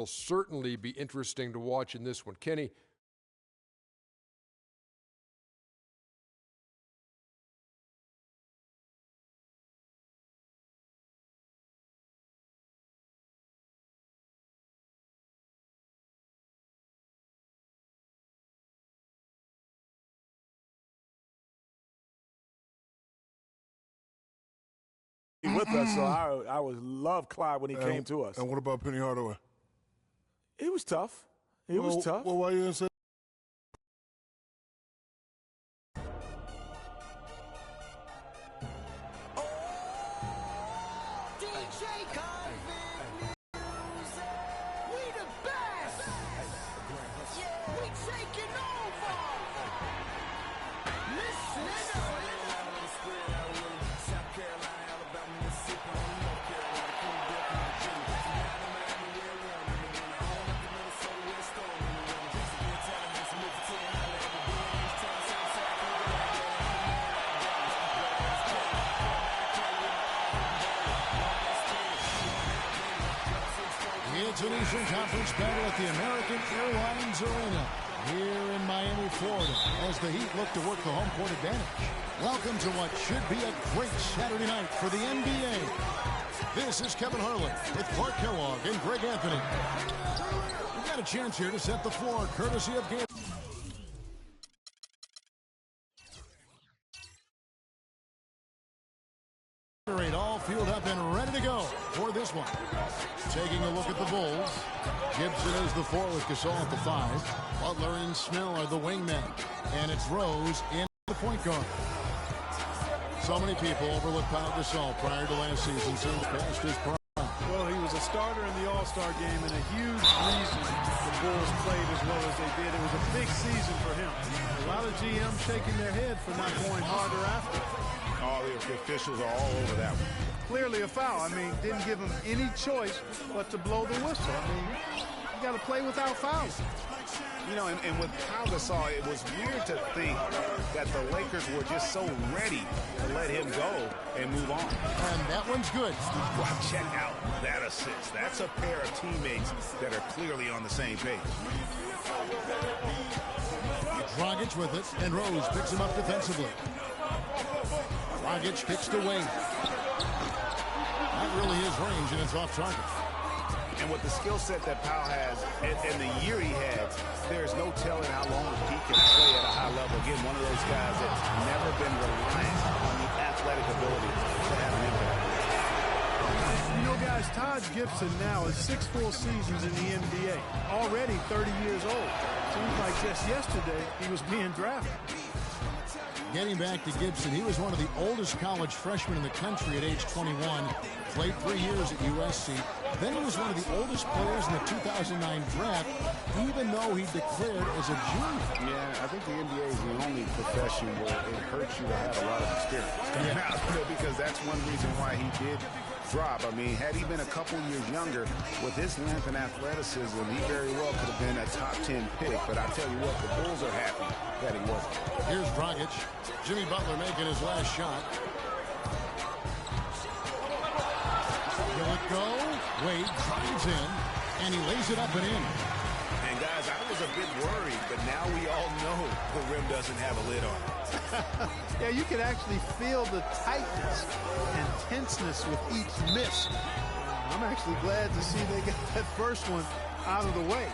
will certainly be interesting to watch in this one. Kenny. With us, so I would love Clyde when he came to us. And what about Penny Hardaway? It was tough. It was tough. Well, why you didn't say? It's an Eastern Conference battle at the American Airlines Arena here in Miami, Florida, as the Heat look to work the home court advantage. Welcome to what should be a great Saturday night for the NBA. This is Kevin Harlan with Clark Kellogg and Greg Anthony. We've got a chance here to set the floor, courtesy of Game. All fueled up and ready to go for this one. Taking a look at the Bulls. Gibson is the 4 with Gasol at the 5. Butler and Snell are the wingmen. And it's Rose in the point guard. So many people overlook Pau Gasol prior to last season, since past his prime. Well, he was a starter in the All-Star game, and a huge reason the Bulls played as well as they did. It was a big season for him. A lot of GMs shaking their head for not going harder after. All the officials are all over that one. Clearly a foul. I mean, didn't give him any choice but to blow the whistle. I mean, you got to play without fouls. You know, and with Pau Gasol, it was weird to think that the Lakers were just so ready to let him go and move on. And that one's good. Wow, check out that assist. That's a pair of teammates that are clearly on the same page. Dragic with it, and Rose picks him up defensively. Dragic kicks to Wade. That really is range, and it's off target. And with the skill set that Pau has and the year he had, there's no telling how long he can play at a high level. Again, one of those guys that's never been reliant on the athletic ability to have an impact. You know, guys, Taj Gibson now is 6 full seasons in the NBA, already 30 years old. Seems like just yesterday he was being drafted. Getting back to Gibson, he was one of the oldest college freshmen in the country at age 21. Played 3 years at USC. Then he was one of the oldest players in the 2009 draft, even though he declared as a junior. Yeah, I think the NBA is the only profession where it hurts you to have a lot of experience. Because that's one reason why he did drop. I mean, had he been a couple years younger, with his length and athleticism, he very well could have been a top 10 pick. But I tell you what, the Bulls are happy that he wasn't. Here's Dragic. Jimmy Butler making his last shot. Will it go? Wade drives in, and he lays it up and in. And guys, I was a bit worried, but now we all know the rim doesn't have a lid on it. Yeah, you can actually feel the tightness and tenseness with each miss. I'm actually glad to see they got that first one out of the way.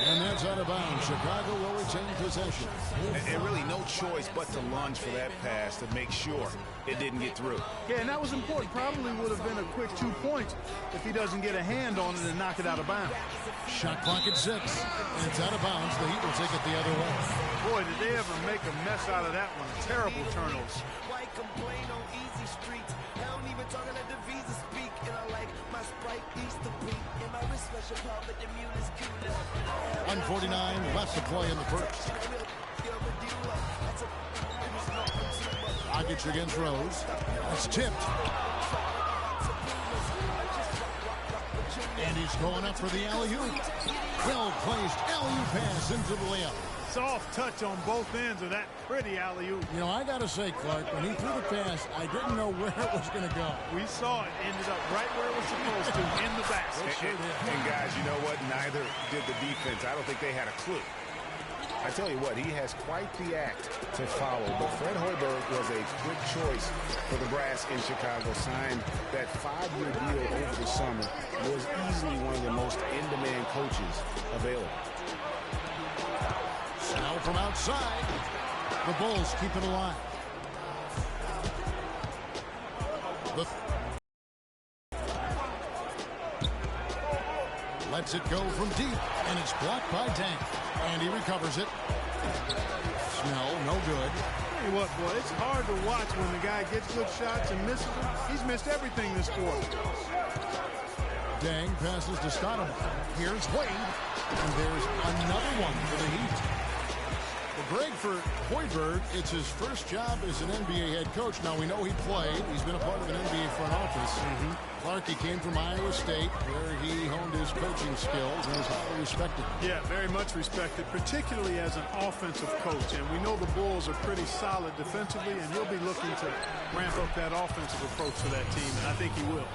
And that's out of bounds. Chicago will retain possession. And really no choice but to lunge for that pass to make sure it didn't get through. Yeah, and that was important. Probably would have been a quick 2 points if he doesn't get a hand on it and knock it out of bounds. Shot clock at 6. And it's out of bounds. The Heat will take it the other way. Boy, did they ever make a mess out of that one. Terrible turnovers. 1:49 left to play in the first. Dragic against Rose. That's tipped. And he's going up for the alley-oop. Well-placed alley-oop pass into the layup. soft touch on both ends of that pretty alley-oop. You know, I got to say, Clark, when he threw the pass, I didn't know where it was going to go. We saw it. Ended up right where it was supposed to, in the basket. And guys, you know what? Neither did the defense. I don't think they had a clue. I tell you what, he has quite the act to follow. But Fred Hoiberg was a quick choice for the brass in Chicago. Signed that 5-year deal over the summer. Was easily one of the most in-demand coaches available. Snell from outside. The Bulls keep it alive. Lets it go from deep, and it's blocked by Dang. And he recovers it. Snell, no good. Tell you what, boy, it's hard to watch when the guy gets good shots and misses them. He's missed everything this quarter. Dang passes to Stoudemire. Here's Wade. And there's another one for the Heat. Well, Greg, for Hoiberg, it's his first job as an NBA head coach. Now, we know he played. He's been a part of an NBA front office. Clark, he came from Iowa State, where he honed his coaching skills and is highly respected. Yeah, very much respected, particularly as an offensive coach. And we know the Bulls are pretty solid defensively, and he'll be looking to ramp up that offensive approach to that team, and I think he will.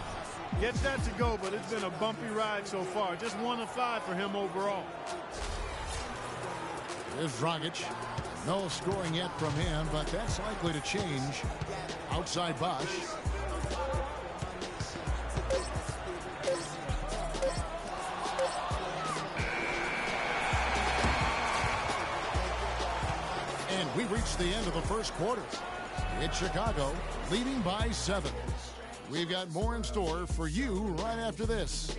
Gets that to go, but it's been a bumpy ride so far. Just 1 of 5 for him overall. There's Dragic. No scoring yet from him, but that's likely to change. Outside Bosch. And we reach the end of the first quarter. It's Chicago leading by 7. We've got more in store for you right after this.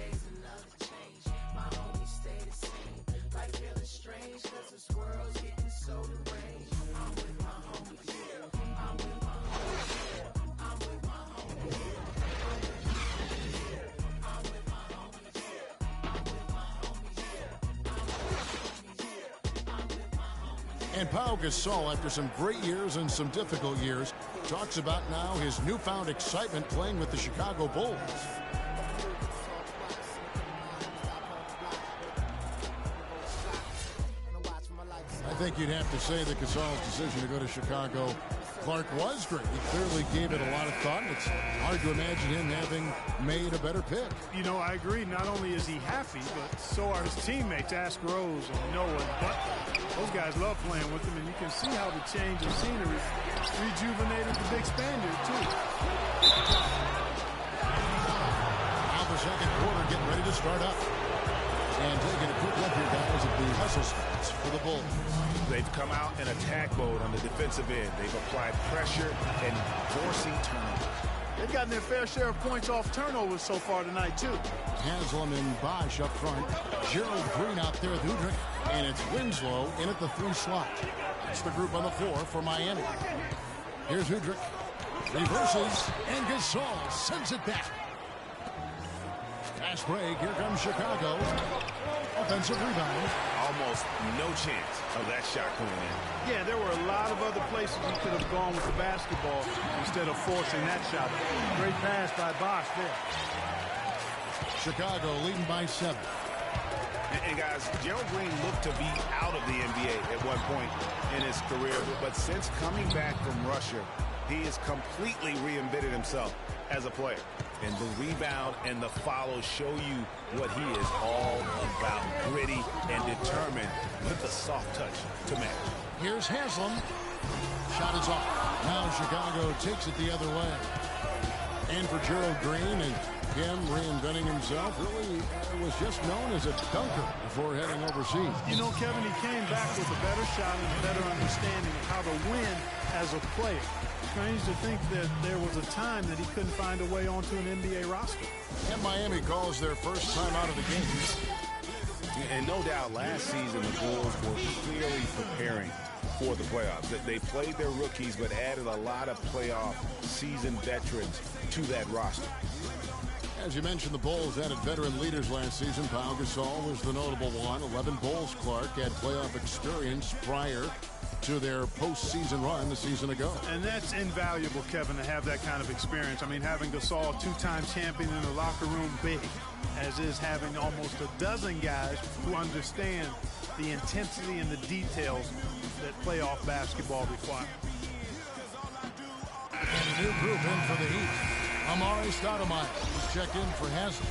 And Pau Gasol, after some great years and some difficult years, talks about now his newfound excitement playing with the Chicago Bulls. I think you'd have to say that Gasol's decision to go to Chicago, Clark, was great. He clearly gave it a lot of thought. It's hard to imagine him having made a better pick. You know, I agree. Not only is he happy, but so are his teammates, Ask Rose and Noah and Butler. Those guys love playing with him, and you can see how the change of scenery rejuvenated the big Spaniard, too. Now the second quarter getting ready to start up. And taking a quick look here, guys, at the hustle stats for the Bulls. They've come out in attack mode on the defensive end. They've applied pressure and forcing turnovers. They've gotten their fair share of points off turnovers so far tonight, too. Haslam and Bosch up front. Gerald Green out there with Udrich. And it's Winslow in at the 3 slot. It's the group on the floor for Miami. Here's Udrich. Reverses, and Gasol sends it back. Fast break. Here comes Chicago. Offensive rebound. Almost no chance of that shot going in. Yeah, there were a lot of other places he could have gone with the basketball instead of forcing that shot. Great pass by Bosch there. Chicago leading by 7. And guys, Gerald Green looked to be out of the NBA at one point in his career, but since coming back from Russia, he has completely reinvented himself as a player. And the rebound and the follow show you what he is all about. Gritty and determined with the soft touch to match. Here's Haslam. Shot is off. Now Chicago takes it the other way. And for Gerald Green, and him reinventing himself, really was just known as a dunker before heading overseas. You know, Kevin, he came back with a better shot and a better understanding of how to win as a player. Strange to think that there was a time that he couldn't find a way onto an NBA roster. And Miami calls their first time out of the game. And no doubt last season the Bulls were clearly preparing for the playoffs. They played their rookies but added a lot of playoff seasoned veterans to that roster. As you mentioned, the Bulls added veteran leaders last season. Pau Gasol was the notable one. 11 Bulls, Clark, had playoff experience prior. to their postseason run a season ago. And that's invaluable, Kevin, to have that kind of experience. I mean, having Gasol, two-time champion in the locker room, big, as is having almost a dozen guys who understand the intensity and the details that playoff basketball require. And a new group in for the Heat. Amari Stoudemire is checked in for Haslem.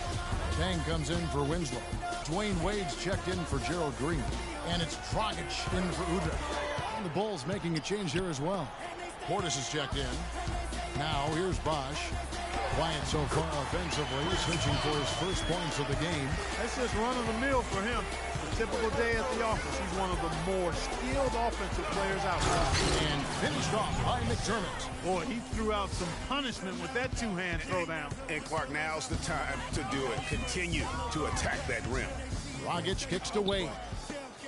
Tang comes in for Winslow. Dwayne Wade's checked in for Gerald Green. And it's Dragic in for Udrih. And the Bulls making a change here as well. Portis is checked in. Now here's Bosch. Quiet so far offensively, searching for his first points of the game. That's just run-of-the-mill for him. A typical day at the office. He's one of the more skilled offensive players out there. And finished off by McDermott. Boy, he threw out some punishment with that two-hand throwdown. And Clark, now's the time to do it. Continue to attack that rim. Dragic kicks to Wade.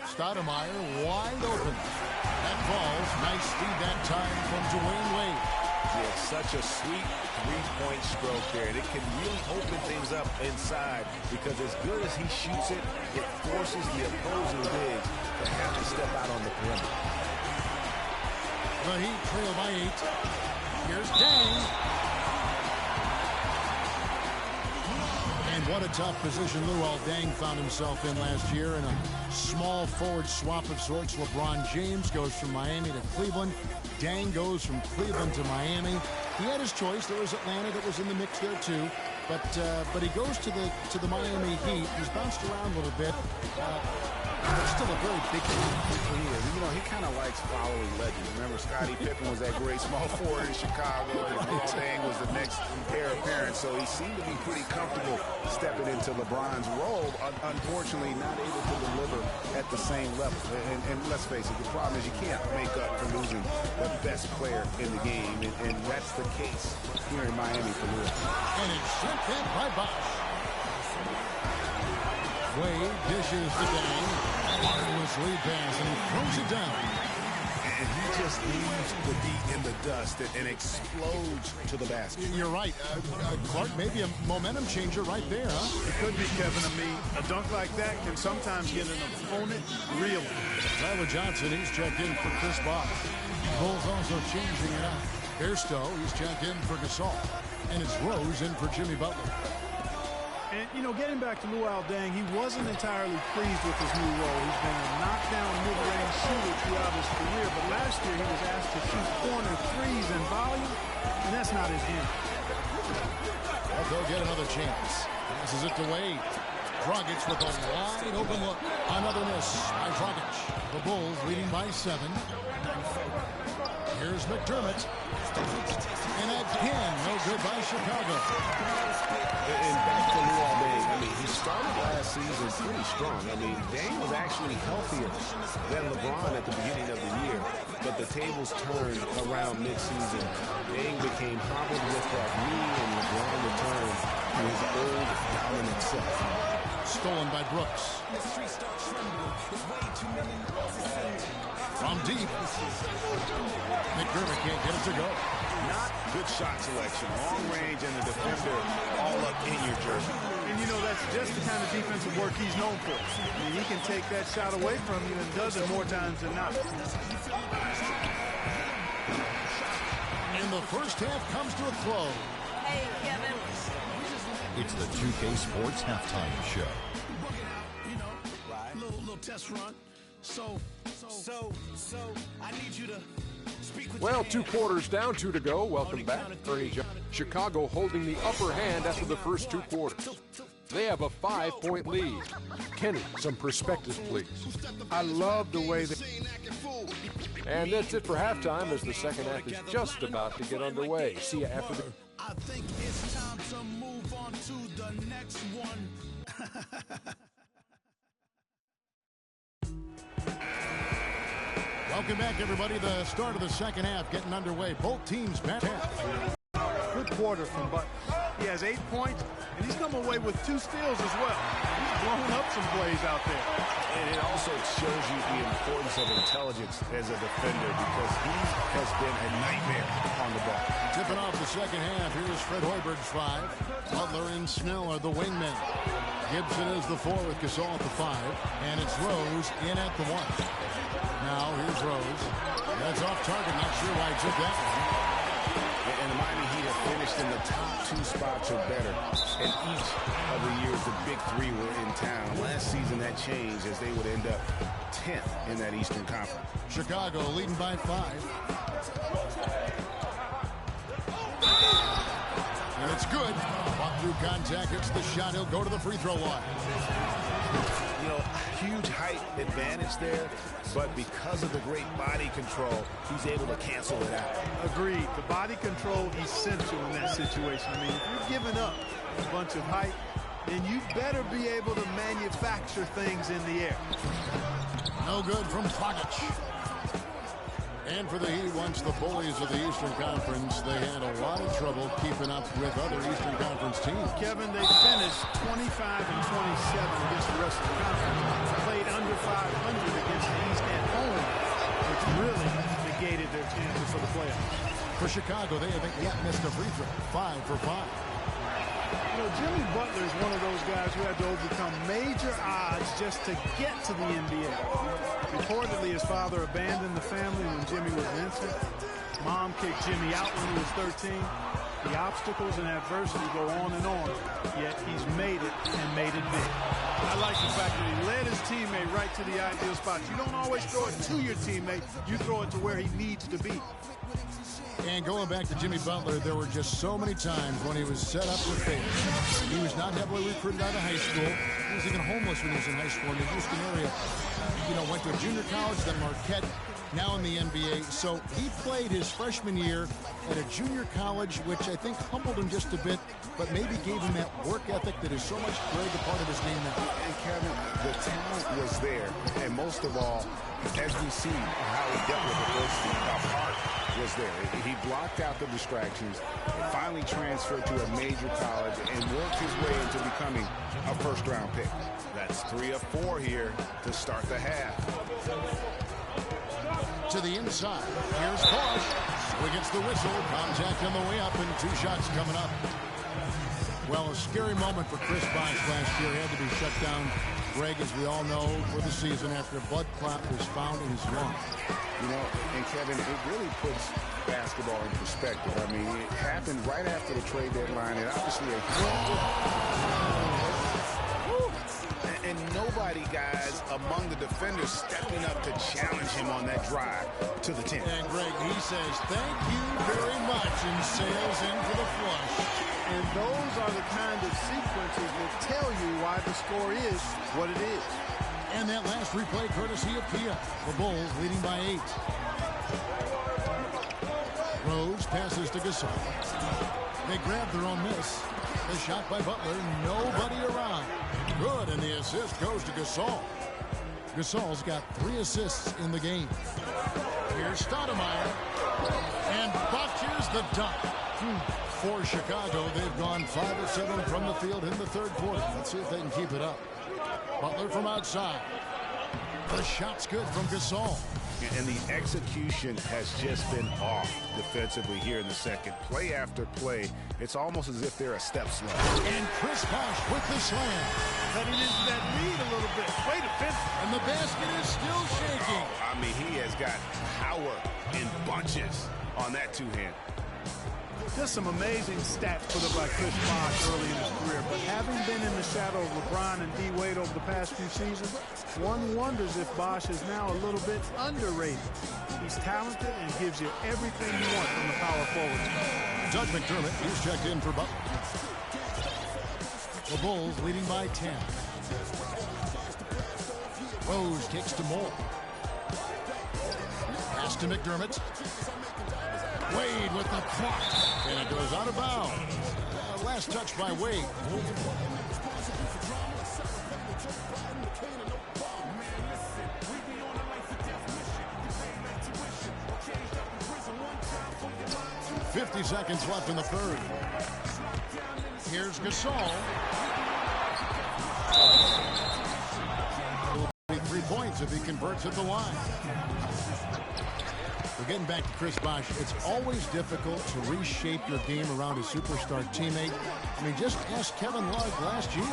Stoudemire wide open. That falls. Nice speed that time from Dwayne Wade. Yeah, such a sweet three-point stroke there. And it can really open things up inside because as good as he shoots it, it forces the opposing bigs to have to step out on the perimeter. The Heat trail by 8. Here's Dang. And what a tough position Luol Deng found himself in last year in a small forward swap of sorts. LeBron James goes from Miami to Cleveland. Deng goes from Cleveland to Miami. He had his choice. There was Atlanta that was in the mix there too. But he goes to the Miami Heat. He's bounced around a little bit. But still a very big team. He is. You know, he kind of likes following legends. Remember, Scottie Pippen was that great small forward in Chicago, and Luol Deng was the next heir apparent. So he seemed to be pretty comfortable stepping into LeBron's role. Unfortunately, not able to deliver at the same level. And let's face it, the problem is you can't make up for losing the best player in the game, and that's the case here in Miami for Luol. And it's sent in by Bosch. Wade dishes to Deng. Marvelous lead pass, and he throws it down. And he just leaves the D in the dust and explodes to the basket. You're right. Clark, maybe a momentum changer right there, huh? It could be, Kevin. I mean, a dunk like that can sometimes get an opponent reeling. Tyler Johnson, he's checked in for Chris Bosh. Bulls also changing it up. Hairstow, he's checked in for Gasol. And it's Rose in for Jimmy Butler. And, you know, getting back to Luol Deng, he wasn't entirely pleased with his new role. He's been a knockdown mid-range shooter throughout his career, but last year he was asked to shoot corner threes in volume, and that's not his game. Well, they'll get another chance. Passes it to Wade. Dragic with a wide open look. Another miss by Dragic. The Bulls leading by 7. Here's McDermott. And again, no good by Chicago. And back to Luol Deng, I mean, he started last season pretty strong. I mean, Deng was actually healthier than LeBron at the beginning of the year, but the tables turned around midseason. Deng became hobbled with that knee, and LeBron returned to his old dominant self. Stolen by Brooks. From deep. McDermott can't get it to go. Not good shot selection. Long range and the defender all up in your jersey. And, you know, that's just the kind of defensive work he's known for. I mean, he can take that shot away from you and does it more times than not. And the first half comes to a close. Hey, Kevin. It's the 2K Sports Halftime Show. Little test run. So I need you to speak with Well, 2 quarters down, 2 to go. Welcome back, Ernie Johnson. Chicago holding the upper hand after the first 2 quarters. They have a 5-point lead. Kenny, some perspective, please. I love the way that... And that's it for halftime as the second half is just about to get underway. See you after the... I think it's time to move on to the next one. Welcome back, everybody. The start of the second half getting underway. Both teams back. Good quarter from Butler. He has 8 points, and he's come away with 2 steals as well. He's blown up some plays out there. And it also shows you the importance of intelligence as a defender because he has been a nightmare on the ball. Tipping off the second half. Here's Fred Hoiberg's 5. Butler and Snell are the wingmen. Gibson is the 4 with Gasol at the 5. And it's Rose in at the 1. Now here's Rose. That's off target. Not sure why he took that one. And the Miami Heat have finished in the top 2 spots or better in each of the years the Big Three were in town. Last season that changed as they would end up 10th in that Eastern Conference. Chicago leading by 5. And it's good. Fought through contact, hits the shot. He'll go to the free throw line. You know, huge height advantage there, but because of the great body control, he's able to cancel it out. Agreed. The body control essential in that situation. I mean, if you're giving up a bunch of height, then you better be able to manufacture things in the air. No good from Dragic. And for the Heat, once the bullies of the Eastern Conference, they had a lot of trouble keeping up with other Eastern Conference teams. Kevin, they finished 25 and 27 against the rest of the conference. Played under 500 against the East at home, which really negated their chances for the playoffs. For Chicago, they haven't yet missed a free throw. 5 for 5. You know, Jimmy Butler is one of those guys who had to overcome major odds just to get to the NBA. Reportedly, his father abandoned the family when Jimmy was an infant. Mom kicked Jimmy out when he was 13. The obstacles and adversity go on and on, yet he's made it and made it big. I like the fact that he led his teammate right to the ideal spot. You don't always throw it to your teammate. You throw it to where he needs to be. And going back to Jimmy Butler, there were just so many times when he was set up to fail. He was not heavily recruited out of high school. He was even homeless when he was in high school in the Houston area. You know, went to a junior college, then Marquette, now in the NBA. So he played his freshman year at a junior college, which I think humbled him just a bit, but maybe gave him that work ethic that is so much Greg a part of his game now. And Kevin, the talent was there. And most of all, as we see how he dealt with adversity, the heart was there. He blocked out the distractions, finally transferred to a major college, and worked his way into becoming a first-round pick. That's 3 of 4 here to start the half. To the inside. Here's Bosch. He gets the whistle. Contact on the way up, and 2 shots coming up. Well, a scary moment for Chris Bosch last year. He had to be shut down, Greg, as we all know, for the season after a blood clot was found in his lung. You know, and Kevin, it really puts basketball in perspective. I mean, it happened right after the trade deadline, and obviously and nobody, guys, among the defenders stepping up to challenge him on that drive to the 10. And Greg, he says, thank you very much, and sails in for the flush. And those are the kind of sequences that tell you why the score is what it is. And that last replay courtesy of Kia. The Bulls leading by 8. Rose passes to Gasol. They grab their own miss. The shot by Butler. Nobody around. Good, and the assist goes to Gasol. Gasol's got 3 assists in the game. Here's Stoudemire. And botches the dunk. For Chicago, they've gone 5 of 7 from the field in the third quarter. Let's see if they can keep it up. Butler from outside. The shot's good from Gasol. And the execution has just been off defensively here in the second. Play after play, it's almost as if they're a step slow. And Chris Bosh with the slam. Cutting into that lead a little bit. Way to finish. And the basket is still shaking. I mean, he has got power in bunches on that 2-hand. Just some amazing stats put up by Chris Bosh early in his career. But having been in the shadow of LeBron and D. Wade over the past few seasons, one wonders if Bosh is now a little bit underrated. He's talented and gives you everything you want from the power forward. Doug McDermott, he's checked in for Butler. The Bulls leading by 10. Rose kicks to Moore. Pass to McDermott. Wade with the block, and it goes out of bounds. Last touch by Wade. .50 seconds left in the third. Here's Gasol. 3 points if he converts at the line. We're getting back to Chris Bosh. It's always difficult to reshape your game around a superstar teammate. I mean, just ask Kevin Love last year.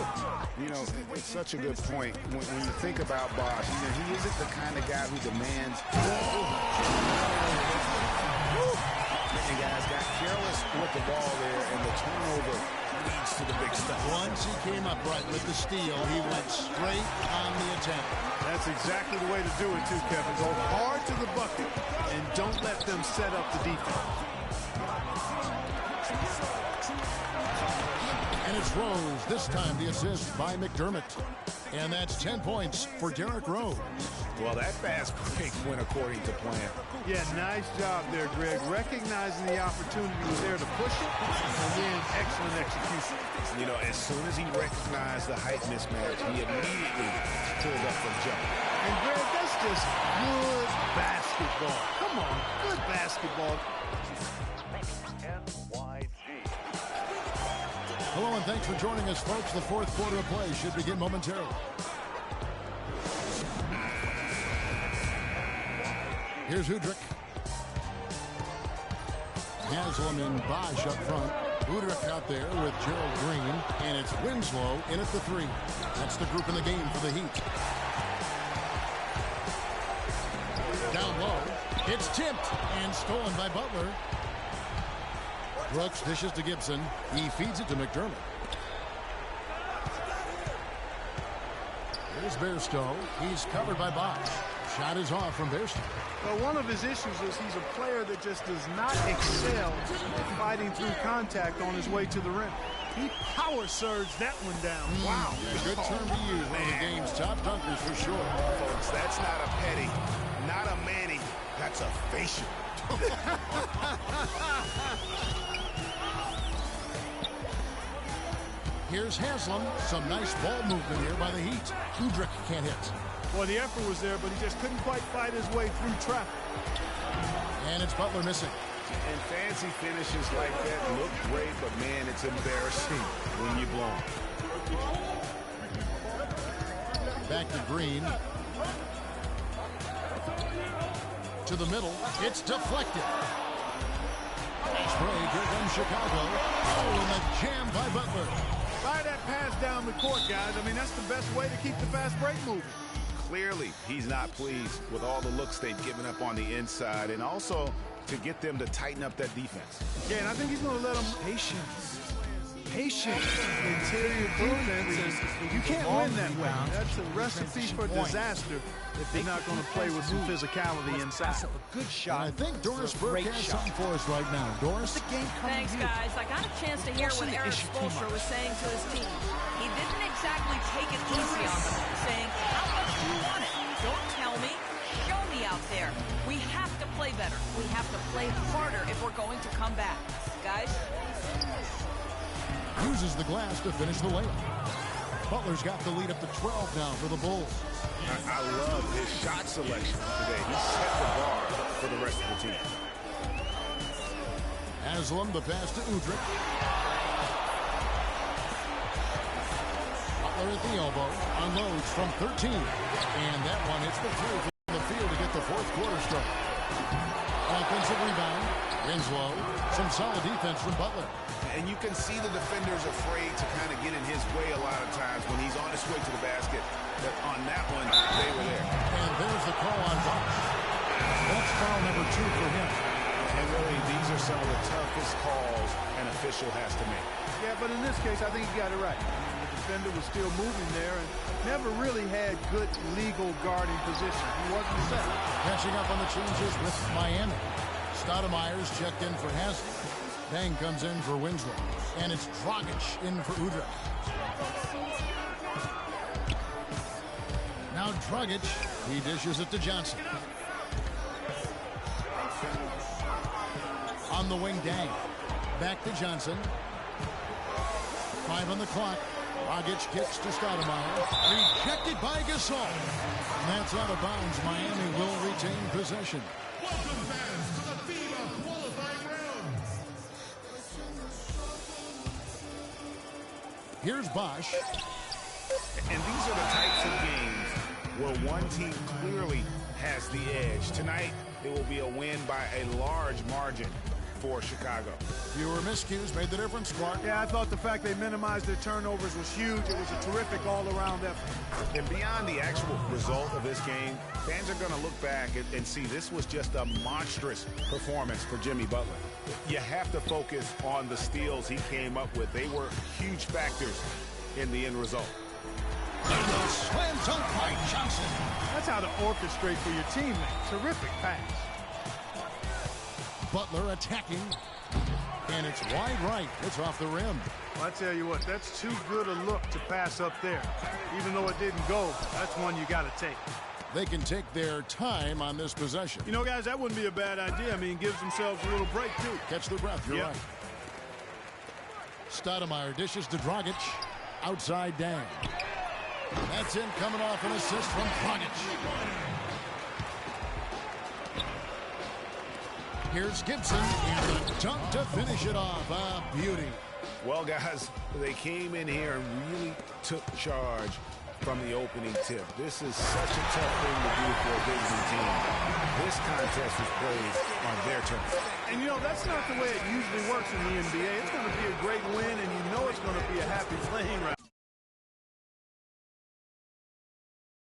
You know, it's such a good point. When you think about Bosh, you know, he isn't the kind of guy who demands. And guys got careless with the ball there, and the turnover leads to the big stuff. Once he came upright with the steal, he went straight on the attack. That's exactly the way to do it, too, Kevin. Go hard to the bucket and don't let them set up the defense. And it's Rose. This time the assist by McDermott. And that's 10 points for Derrick Rose. Well, that fast break went according to plan. Yeah, nice job there, Greg. Recognizing the opportunity was there to push it, and then excellent execution. You know, as soon as he recognized the height mismatch, he immediately pulled up from jump. And, Greg, that's just good basketball. Come on, good basketball. Hello, and thanks for joining us, folks. The fourth quarter of play should begin momentarily. Here's Udrich. Haslam and Bosh up front. Udrich out there with Gerald Green. And it's Winslow in at the three. That's the group in the game for the Heat. Down low. It's tipped and stolen by Butler. Brooks dishes to Gibson. He feeds it to McDermott. Here's Bairstow. He's covered by Bosh. Shot is off from Bairstow. Well, one of his issues is he's a player that just does not excel at fighting through contact on his way to the rim. He power surged that one down. Wow. Yeah, good term to use. One of the game's top dunkers for sure. Folks, that's not a petty, not a Manny. That's a facial. Here's Haslam. Some nice ball movement here by the Heat. Udrich can't hit. Well, the effort was there, but he just couldn't quite fight his way through traffic. And it's Butler missing. And fancy finishes like that look great, but, man, it's embarrassing when you blow them. Back to Green. To the middle. It's deflected. Spray, here comes Chicago. Oh, and the jam by Butler. Fire that pass down the court, guys. I mean, that's the best way to keep the fast break moving. Clearly, he's not pleased with all the looks they've given up on the inside, and also to get them to tighten up that defense. Yeah, and I think he's going to let them patience. Interior defense. You can't win that way. That's a recipe for disaster if they're not going to play with some physicality inside. A good shot. And I think Doris Burke has something for us right now. Doris? The game Thanks, guys. I got a chance to hear what Eric Spoelstra was saying to his team. He didn't exactly take it easy on them, saying, how much do you want it? Don't tell me. Show me out there. We have to play better. We have to play harder if we're going to come back. Guys? Uses the glass to finish the layup. Butler's got the lead up to 12 now for the Bulls. I love his shot selection today. He set the bar for the rest of the team. Haslam, the pass to Udrich. Butler at the elbow. Unloads from 13. And that one hits the three from the field to get the fourth quarter start. Offensive rebound. Winslow. Some solid defense from Butler. And you can see the defenders afraid to kind of get in his way a lot of times when he's on his way to the basket. But on that one, they were there. And there's the call on Bosh. That's foul number 2 for him. And really, these are some of the toughest calls an official has to make. Yeah, but in this case, I think he got it right. The defender was still moving there and never really had good legal guarding position. He wasn't set. Catching up on the changes with Miami. Stoudemire's checked in for Haslam. Bang comes in for Winslow. And it's Dragic in for Udrich. Now Dragic, he dishes it to Johnson. On the wing, Dang. Back to Johnson. 5 on the clock. Dragic kicks to Stoudemire. Rejected by Gasol. And that's out of bounds. Miami will retain possession. Welcome fans to the FIBA qualifying round. Here's Bosh. And these are the types of games where one team clearly has the edge. Tonight, it will be a win by a large margin for Chicago. Fewer miscues made the difference, Clark. Yeah, I thought the fact they minimized their turnovers was huge. It was a terrific all-around effort. And beyond the actual result of this game, fans are going to look back and see this was just a monstrous performance for Jimmy Butler. You have to focus on the steals he came up with. They were huge factors in the end result. Slam dunk by Johnson. That's how to orchestrate for your teammate. Terrific pass. Butler attacking, and it's wide right. It's off the rim. Well, I tell you what, that's too good a look to pass up there. Even though it didn't go, that's one you got to take. They can take their time on this possession. You know, guys, that wouldn't be a bad idea. I mean, gives themselves a little break, too. Catch the breath. You're right. Stoudemire dishes to Dragic. Outside Dan. That's in, coming off an assist from Dragic. Here's Gibson, and the dunk to finish it off. A beauty. Well, guys, they came in here and really took charge from the opening tip. This is such a tough thing to do for a visiting team. This contest was played on their turf. And, you know, that's not the way it usually works in the NBA. It's going to be a great win, and you know it's going to be a happy playing round.